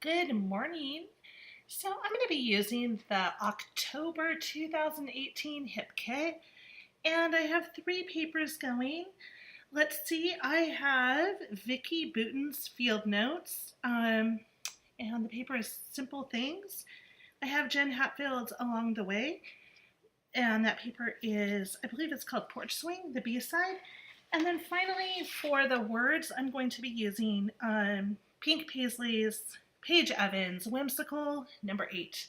Good morning. So I'm going to be using the October 2018 HIP kit, and I have three papers going. Let's see, I have Vicki Bouton's Field Notes, and the paper is Simple Things. I have Jen Hatfield's Along the Way, and that paper is, I believe it's called Porch Swing, the B-side. And then finally, for the words, I'm going to be using Pink Paisley's Paige Evans, Whimsical, number 8.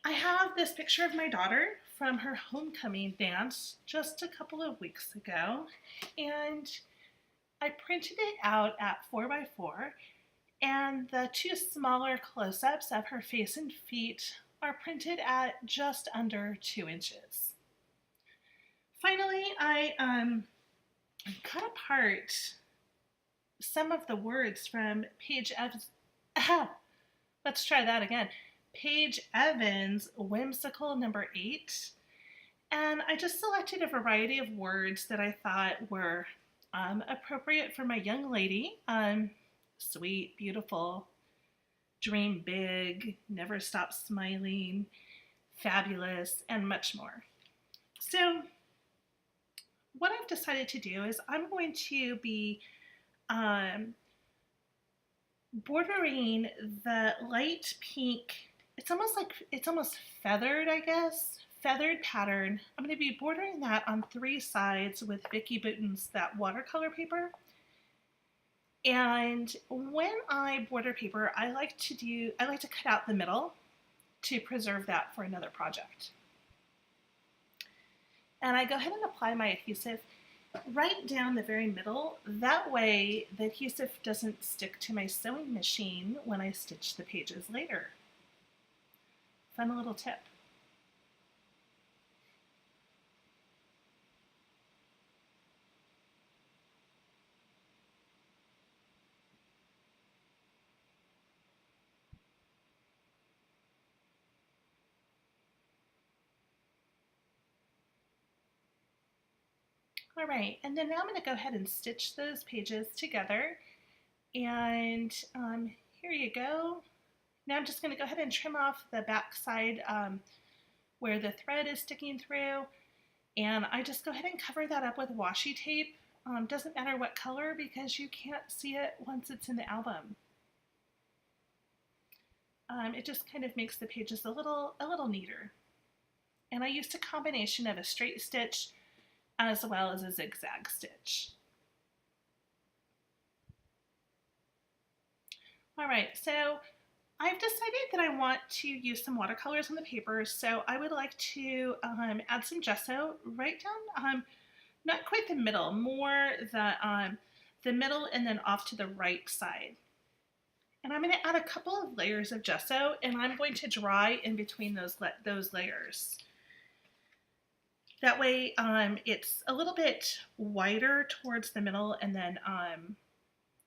I have this picture of my daughter from her homecoming dance just a couple of weeks ago, and I printed it out at 4x4, and the two smaller close-ups of her face and feet are printed at just under 2 inches. Finally, I cut apart some of the words from Paige Evans. Let's try that again. Paige Evans, Whimsical, number 8. And I just selected a variety of words that I thought were appropriate for my young lady. Sweet, beautiful, dream big, never stop smiling, fabulous, and much more. So what I've decided to do is I'm going to be bordering the light pink. It's almost feathered, I guess. Feathered pattern. I'm going to be bordering that on 3 sides with Vicki Bouton's that watercolor paper. And when I border paper, I like to cut out the middle to preserve that for another project. And I go ahead and apply my adhesive right down the very middle. That way the adhesive doesn't stick to my sewing machine when I stitch the pages later. Fun little tip. All right, and then now I'm going to go ahead and stitch those pages together. And here you go. Now I'm just going to go ahead and trim off the back side where the thread is sticking through. And I just go ahead and cover that up with washi tape. Doesn't matter what color because you can't see it once it's in the album. It just kind of makes the pages a little neater. And I used a combination of a straight stitch as well as a zigzag stitch. All right, so I've decided that I want to use some watercolors on the paper, so I would like to add some gesso right down, not quite the middle, more the middle and then off to the right side. And I'm going to add a couple of layers of gesso, and I'm going to dry in between those layers. That way it's a little bit wider towards the middle and then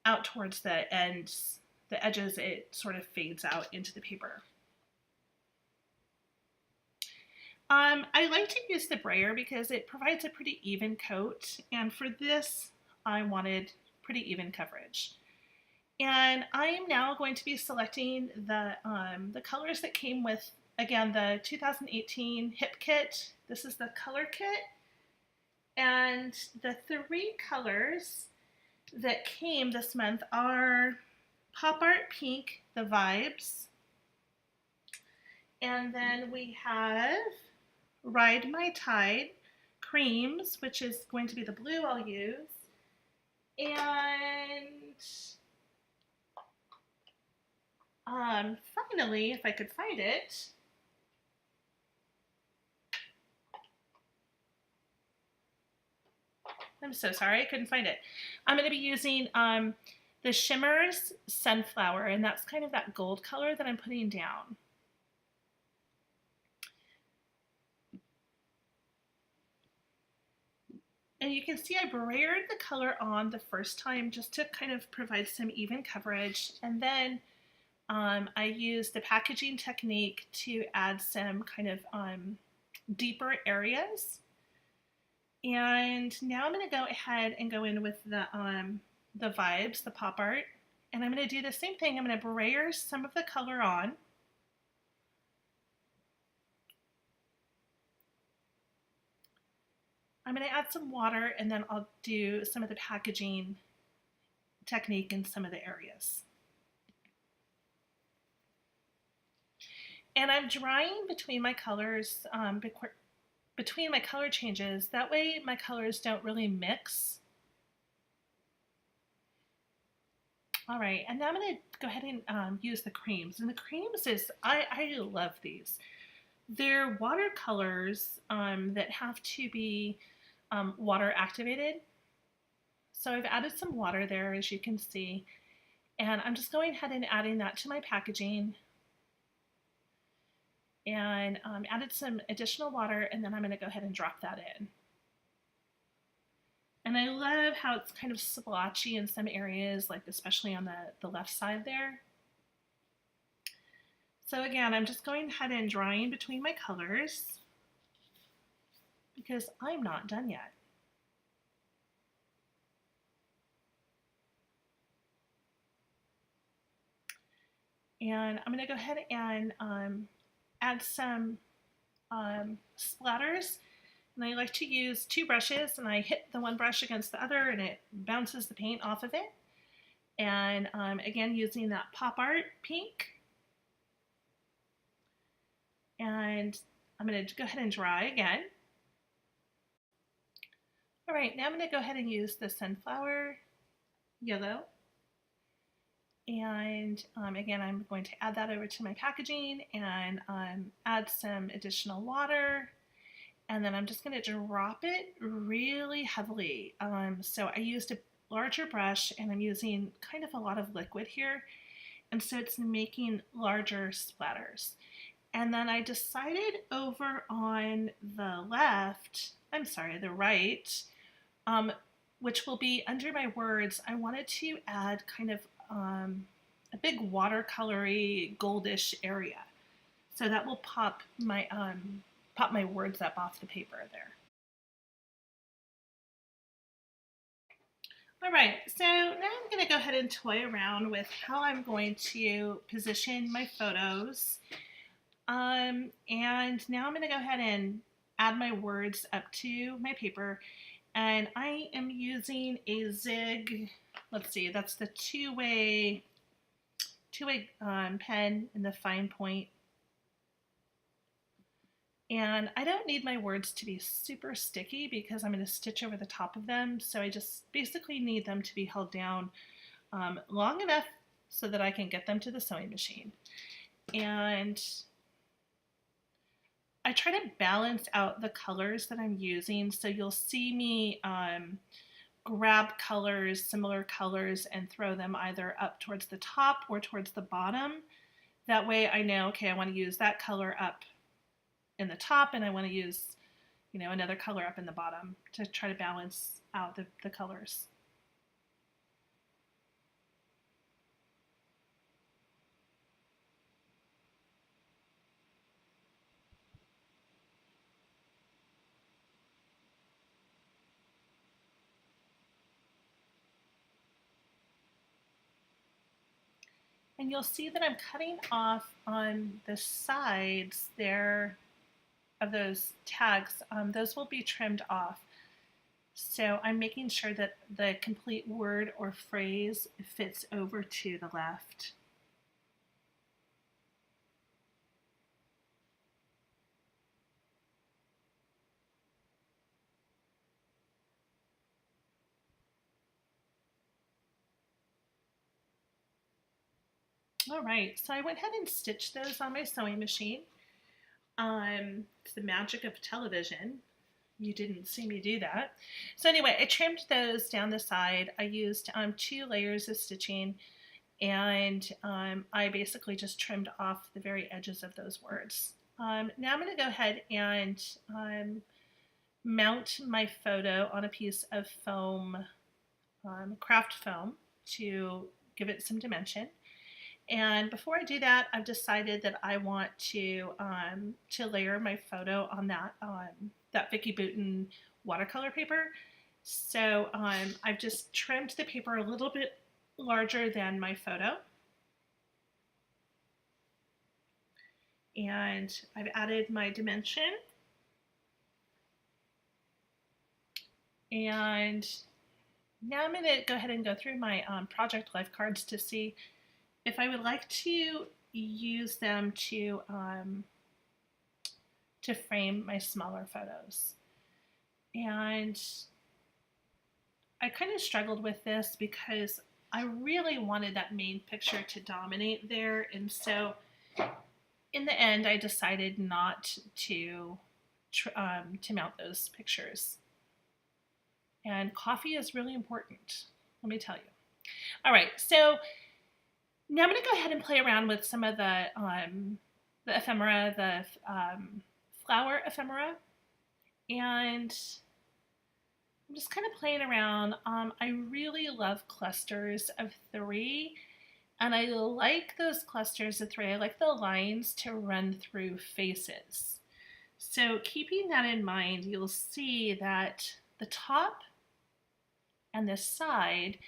out towards the ends, the edges, it sort of fades out into the paper. I like to use the brayer because it provides a pretty even coat, and for this I wanted pretty even coverage. And I am now going to be selecting the colors that came with, again, the 2018 HIP kit. This is the color kit, and the 3 colors that came this month are Pop Art Pink, the Vibes, and then we have Ride My Tide, Creams, which is going to be the blue I'll use, and finally, if I could find it, I'm so sorry, I couldn't find it. I'm going to be using the Shimmers Sunflower, and that's kind of that gold color that I'm putting down. And you can see I brayered the color on the first time just to kind of provide some even coverage, and then I used the packaging technique to add some kind of deeper areas. And now I'm going to go ahead and go in with the vibes, the pop art, And I'm going to do the same thing. I'm going to brayer some of the color on. I'm going to add some water, and then I'll do some of the packaging technique in some of the areas. And I'm drying between my colors, between my color changes. That way my colors don't really mix. All right, and now I'm going to go ahead and use the creams. And the creams I love these. They're watercolors that have to be water activated. So I've added some water there, as you can see. And I'm just going ahead and adding that to my packaging. And added some additional water, and then I'm going to go ahead and drop that in. And I love how it's kind of splotchy in some areas, like especially on the left side there. So again, I'm just going ahead and drying between my colors because I'm not done yet. And I'm going to go ahead and add some splatters. And I like to use two brushes, and I hit the one brush against the other and it bounces the paint off of it. And again, using that pop art pink. And I'm going to go ahead and dry again. All right, now I'm going to go ahead and use the sunflower yellow. And again, I'm going to add that over to my packaging and add some additional water. And then I'm just going to drop it really heavily. So I used a larger brush, and I'm using kind of a lot of liquid here. And so it's making larger splatters. And then I decided over on the the right, which will be under my words, I wanted to add kind of a big watercolory goldish area. So that will pop my words up off the paper there. All right, so now I'm going to go ahead and toy around with how I'm going to position my photos. And now I'm going to go ahead and add my words up to my paper. And I am using a zig, let's see, that's the two-way pen in the fine point. And I don't need my words to be super sticky because I'm going to stitch over the top of them. So I just basically need them to be held down long enough so that I can get them to the sewing machine. And I try to balance out the colors that I'm using. So you'll see me grab colors, similar colors, and throw them either up towards the top or towards the bottom. That way I know, okay, I want to use that color up in the top, and I want to use, another color up in the bottom to try to balance out the colors. And you'll see that I'm cutting off on the sides there of those tags. Those will be trimmed off. So I'm making sure that the complete word or phrase fits over to the left. All right, so I went ahead and stitched those on my sewing machine. It's the magic of television. You didn't see me do that. So anyway, I trimmed those down the side. I used 2 layers of stitching, and I basically just trimmed off the very edges of those words. Now I'm going to go ahead and mount my photo on a piece of foam, craft foam, to give it some dimension. And before I do that, I've decided that I want to layer my photo on that Vicky Bouton watercolor paper. So I've just trimmed the paper a little bit larger than my photo. And I've added my dimension. And now I'm going to go ahead and go through my project life cards to see if I would like to use them to frame my smaller photos. And I kind of struggled with this because I really wanted that main picture to dominate there. And so in the end, I decided not to mount those pictures. And coffee is really important, let me tell you. All right, so now I'm going to go ahead and play around with some of the ephemera, the flower ephemera, and I'm just kind of playing around. I really love clusters of 3, and I like those clusters of 3. I like the lines to run through faces. So keeping that in mind, you'll see that the top and the side,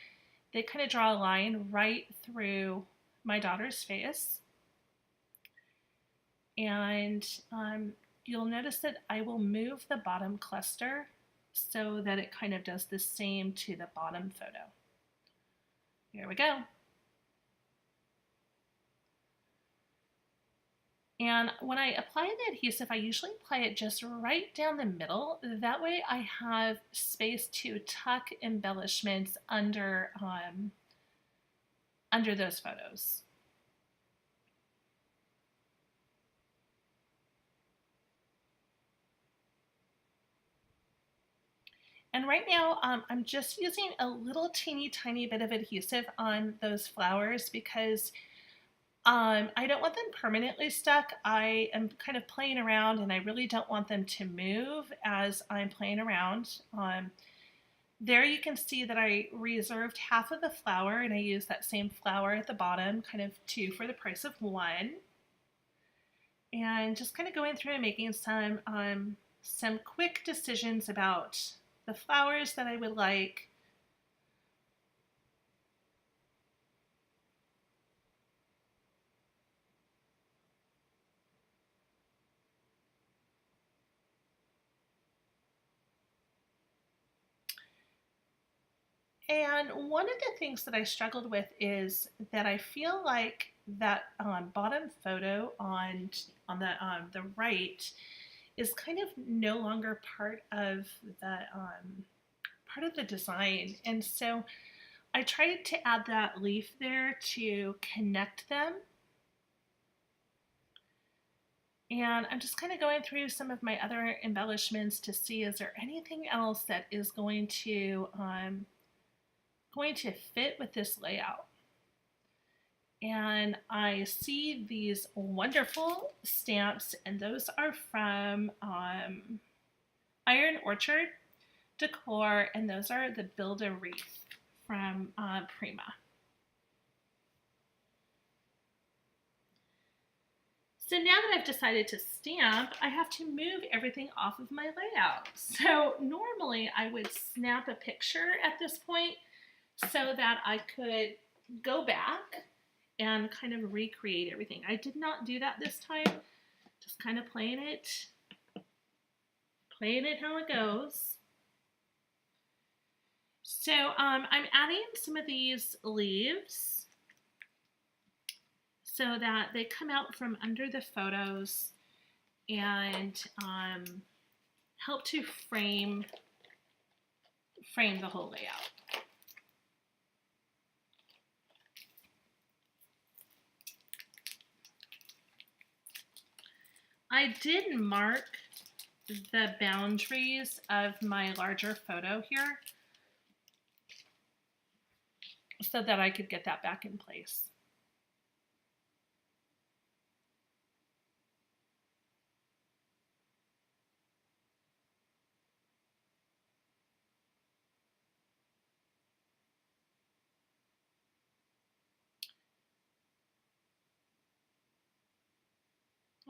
they kind of draw a line right through my daughter's face. And you'll notice that I will move the bottom cluster so that it kind of does the same to the bottom photo. Here we go. And when I apply the adhesive, I usually apply it just right down the middle. That way I have space to tuck embellishments under those photos. And right now, I'm just using a little teeny tiny bit of adhesive on those flowers because I don't want them permanently stuck. I am kind of playing around and I really don't want them to move as I'm playing around. There you can see that I reserved half of the flower and I used that same flower at the bottom, kind of 2 for the price of 1. And just kind of going through and making some quick decisions about the flowers that I would like. And one of the things that I struggled with is that I feel like that bottom photo on the right is kind of no longer part of the design, and so I tried to add that leaf there to connect them. And I'm just kind of going through some of my other embellishments to see is there anything else that is going to fit with this layout. And I see these wonderful stamps, and those are from Iron Orchard Decor, and those are the Build-A-Wreath from Prima. So now that I've decided to stamp, I have to move everything off of my layout. So normally I would snap a picture at this point so that I could go back and kind of recreate everything. I did not do that this time, just kind of playing it how it goes. So I'm adding some of these leaves so that they come out from under the photos and help to frame the whole layout. I did mark the boundaries of my larger photo here so that I could get that back in place.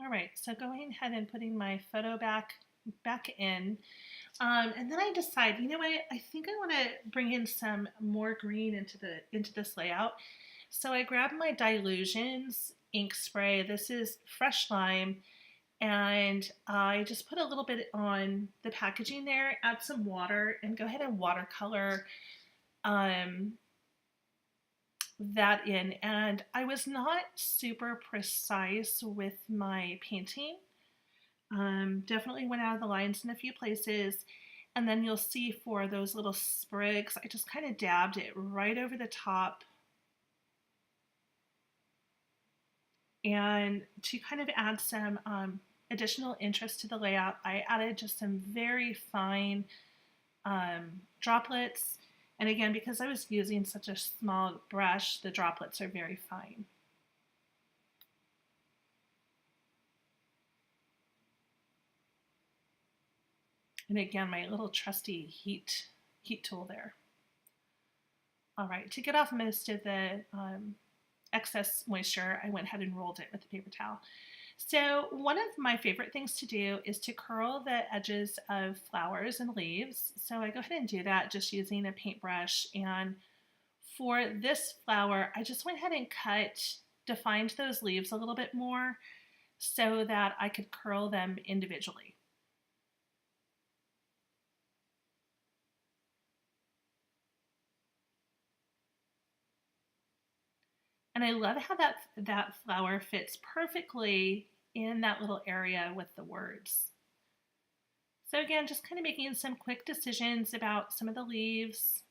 All right, so going ahead and putting my photo back in. And then I decide, you know what, I think I want to bring in some more green into this layout. So I grab my Dilutions ink spray. This is fresh lime, and I just put a little bit on the packaging there, add some water, and go ahead and watercolor um, that in. And I was not super precise with my painting. Definitely went out of the lines in a few places. And then you'll see for those little sprigs, I just kind of dabbed it right over the top. And to kind of add some additional interest to the layout, I added just some very fine droplets. And again, because I was using such a small brush, the droplets are very fine. And again, my little trusty heat tool there. All right, to get off most of the excess moisture, I went ahead and rolled it with a paper towel. So one of my favorite things to do is to curl the edges of flowers and leaves. So I go ahead and do that just using a paintbrush. And for this flower, I just went ahead and defined those leaves a little bit more so that I could curl them individually. And I love how that flower fits perfectly in that little area with the words. So again, just kind of making some quick decisions about some of the leaves.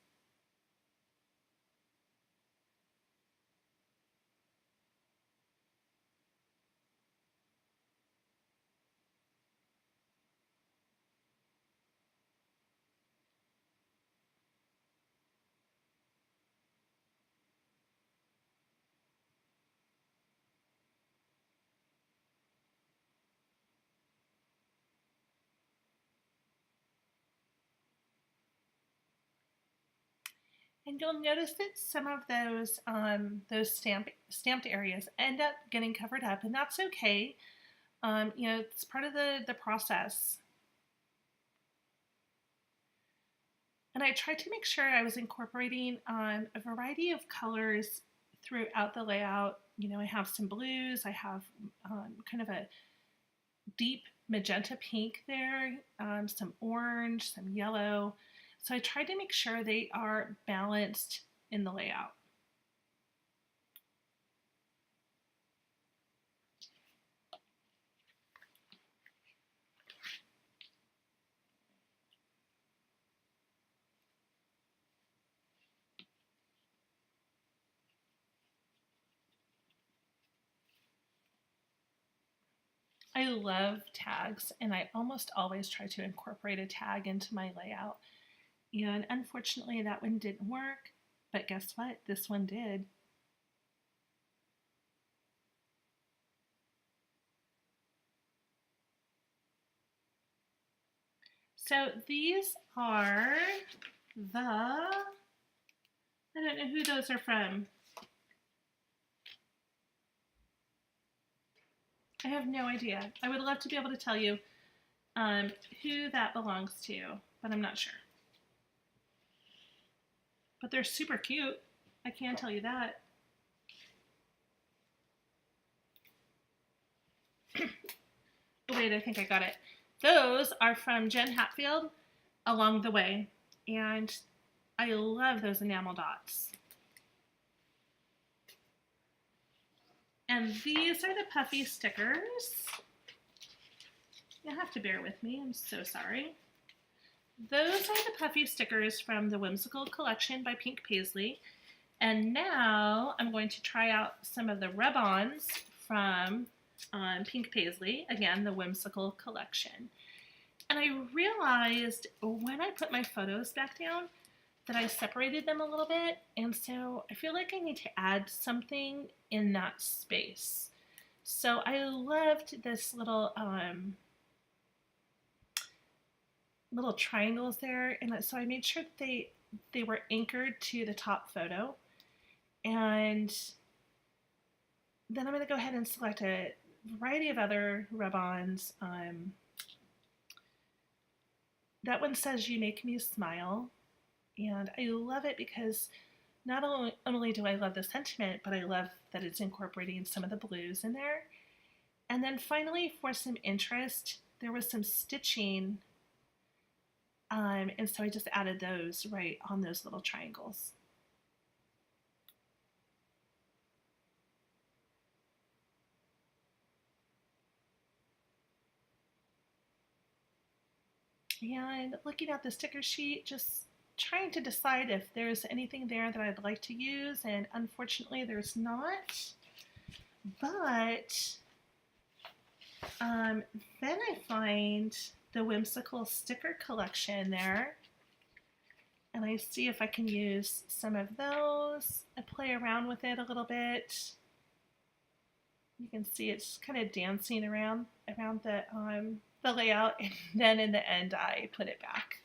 And you'll notice that some of those stamped areas end up getting covered up, and that's okay. You know, it's part of the process. And I tried to make sure I was incorporating a variety of colors throughout the layout. You know, I have some blues, I have kind of a deep magenta pink there, some orange, some yellow. So I tried to make sure they are balanced in the layout. I love tags, and I almost always try to incorporate a tag into my layout. And unfortunately, that one didn't work, but guess what? This one did. So these are I don't know who those are from. I have no idea. I would love to be able to tell you who that belongs to, but I'm not sure. But they're super cute. I can tell you that. Oh, wait, I think I got it. Those are from Jen Hatfield, Along the Way. And I love those enamel dots. And these are the puffy stickers. You'll have to bear with me, I'm so sorry. Those are the puffy stickers from the Whimsical collection by Pink Paisley. And now I'm going to try out some of the rub-ons from Pink Paisley, again, the Whimsical collection. And I realized when I put my photos back down that I separated them a little bit, and so I feel like I need to add something in that space. So I loved this little little triangles there, and so I made sure that they were anchored to the top photo. And then I'm going to go ahead and select a variety of other rub-ons. That one says "You Make Me Smile," and I love it because not only do I love the sentiment, but I love that it's incorporating some of the blues in there. And then finally, for some interest, there was some stitching, and so I just added those right on those little triangles. And looking at the sticker sheet, just trying to decide if there's anything there that I'd like to use, and unfortunately there's not. But then I find the Whimsical sticker collection there, and I see if I can use some of those. I play around with it a little bit. You can see it's kind of dancing around the layout, and then in the end I put it back.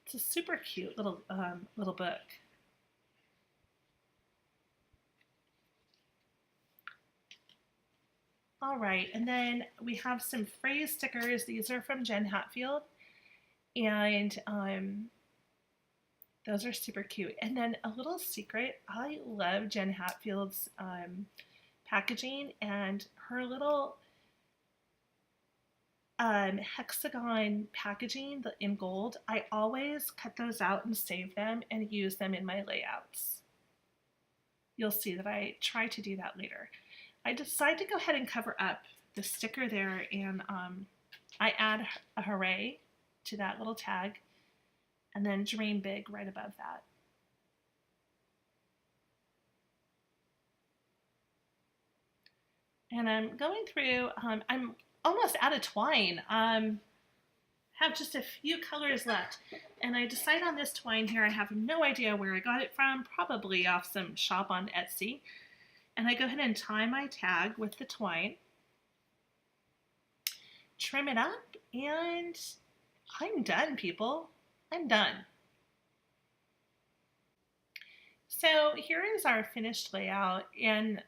It's a super cute little book. All right, and then we have some phrase stickers. These are from Jen Hatfield, and those are super cute. And then a little secret, I love Jen Hatfield's packaging, and her little hexagon packaging in gold. I always cut those out and save them and use them in my layouts. You'll see that I try to do that later. I decide to go ahead and cover up the sticker there, and I add a hooray to that little tag, and then dream big right above that. And I'm going through, I'm almost out of twine. Have just a few colors left, and I decide on this twine here. I have no idea where I got it from, probably off some shop on Etsy. And I go ahead and tie my tag with the twine, trim it up, and I'm done, people. I'm done. So here is our finished layout, and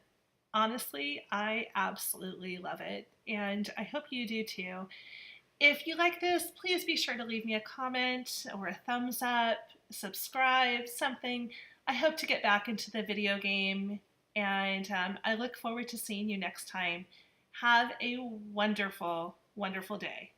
honestly, I absolutely love it, and I hope you do too. If you like this, please be sure to leave me a comment or a thumbs up, subscribe, something. I hope to get back into the video game, and I look forward to seeing you next time. Have a wonderful, wonderful day.